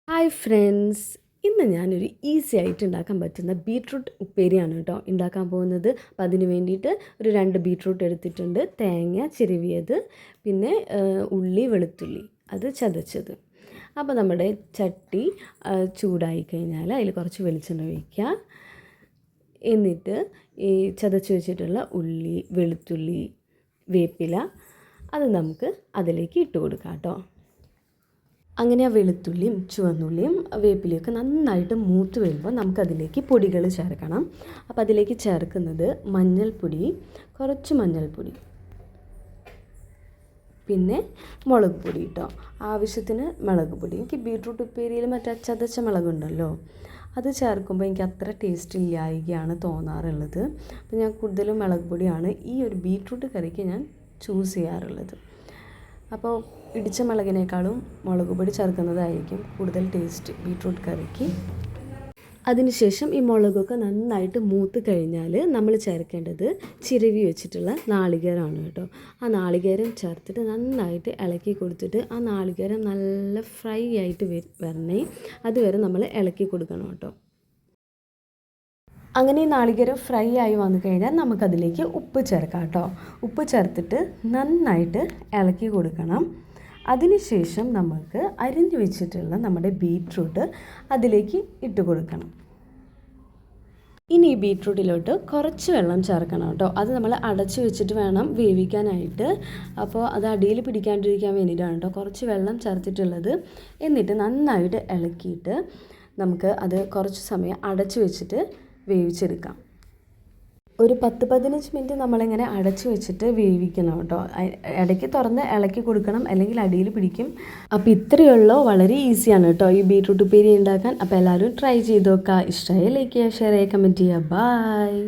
Hi friends, ഇന്ന് ഞാനൊരു easy ആയിട്ട് ഉണ്ടാക്കാൻ പറ്റുന്ന ബീട്രൂട്ട് ഉപ്പേരിയാണ് കേട്ടോ ഉണ്ടാക്കാൻ പോകുന്നത്. അപ്പോൾ അതിന് വേണ്ടിയിട്ട് ഒരു 2 ബീട്രൂട്ട് എടുത്തിട്ടുണ്ട്, തേങ്ങ ചിരവിയത്, പിന്നെ ഉള്ളി വെളുത്തുള്ളി അത് ചതച്ചത്. അപ്പോൾ നമ്മുടെ ചട്ടി ചൂടായി കഴിഞ്ഞാൽ അതിൽ കുറച്ച് വെളിച്ചെണ്ണ ഒഴിക്കുക. എന്നിട്ട് ഈ ചതച്ച് വെച്ചിട്ടുള്ള ഉള്ളി വെളുത്തുള്ളി വേപ്പില അത് നമുക്ക് അതിലേക്ക് ഇട്ട് കൊടുക്കാം കേട്ടോ. അങ്ങനെ ആ വെളുത്തുള്ളിയും ചുവന്നുള്ളിയും വേപ്പിലയൊക്കെ നന്നായിട്ട് മൂത്ത് വരുമ്പോൾ നമുക്കതിലേക്ക് പൊടികൾ ചേർക്കണം. അപ്പോൾ അതിലേക്ക് ചേർക്കുന്നത് മഞ്ഞൾപ്പൊടി, കുറച്ച് മഞ്ഞൾപ്പൊടി, പിന്നെ മുളക് പൊടി കേട്ടോ, ആവശ്യത്തിന് മുളക് പൊടി. എനിക്ക് ബീട്രൂട്ട് ഉപ്പേരിയിൽ മറ്റേ ചതച്ച മുളകുണ്ടല്ലോ, അത് ചേർക്കുമ്പോൾ എനിക്ക് അത്ര ടേസ്റ്റ് ഇല്ലായികയാണ് തോന്നാറുള്ളത്. അപ്പോൾ ഞാൻ കൂടുതലും മുളക് പൊടിയാണ് ഈ ഒരു ബീട്രൂട്ട് കറിക്ക് ഞാൻ ചൂസ് ചെയ്യാറുള്ളത്. അപ്പോൾ ഇടിച്ച മുളകിനേക്കാളും മുളക് പൊടി ചേർക്കുന്നതായിരിക്കും കൂടുതൽ ടേസ്റ്റ് ബീട്രൂട്ട് കറിക്ക്. അതിനുശേഷം ഈ മുളകൊക്കെ നന്നായിട്ട് മൂത്ത് കഴിഞ്ഞാൽ നമ്മൾ ചേർക്കേണ്ടത് ചിരവി വെച്ചിട്ടുള്ള നാളികേരമാണ് കേട്ടോ. ആ നാളികേരം ചേർത്തിട്ട് നന്നായിട്ട് ഇളക്കി കൊടുത്തിട്ട് ആ നാളികേരം നല്ല ഫ്രൈ ആയിട്ട് വരണേ അതുവരെ നമ്മൾ ഇളക്കി കൊടുക്കണം കേട്ടോ. അങ്ങനെ ഈ നാളികേരം ഫ്രൈ ആയി വന്നു കഴിഞ്ഞാൽ നമുക്കതിലേക്ക് ഉപ്പ് ചേർക്കാം കേട്ടോ. ഉപ്പ് ചേർത്തിട്ട് നന്നായിട്ട് ഇളക്കി കൊടുക്കണം. അതിനുശേഷം നമുക്ക് അരിഞ്ഞു വെച്ചിട്ടുള്ള നമ്മുടെ ബീട്രൂട്ട് അതിലേക്ക് ഇട്ട് കൊടുക്കണം. ഇനി ഈ ബീട്രൂട്ടിലോട്ട് കുറച്ച് വെള്ളം ചേർക്കണം കേട്ടോ. അത് നമ്മൾ അടച്ചു വെച്ചിട്ട് വേണം വേവിക്കാനായിട്ട്. അപ്പോൾ അത് അടിയിൽ പിടിക്കാണ്ടിരിക്കാൻ വേണ്ടിയിട്ടാണ് കേട്ടോ കുറച്ച് വെള്ളം ചേർത്തിട്ടുള്ളത്. എന്നിട്ട് നന്നായിട്ട് ഇളക്കിയിട്ട് നമുക്ക് അത് കുറച്ച് സമയം അടച്ചു വെച്ചിട്ട് വേവിച്ചെടുക്കാം. ഒരു 10-15 മിനിറ്റ് നമ്മളിങ്ങനെ അടച്ചു വെച്ചിട്ട് വേവിക്കണം കേട്ടോ. ഇടയ്ക്ക് തുറന്ന് ഇളക്കി കൊടുക്കണം, അല്ലെങ്കിൽ അടിയിൽ പിടിക്കും. അപ്പോൾ ഇത്രയേ ഉള്ളൂ, വളരെ ഈസിയാണ് കേട്ടോ ഈ ബീട്രൂട്ട് ഉപ്പേരി ഉണ്ടാക്കാൻ. അപ്പോൾ എല്ലാവരും ട്രൈ ചെയ്ത് നോക്കുക. ഇഷ്ടമായി ലൈക്ക് ചെയ്യുക, ഷെയർ ചെയ്യുക, കമൻറ്റ് ചെയ്യുക. ബൈ.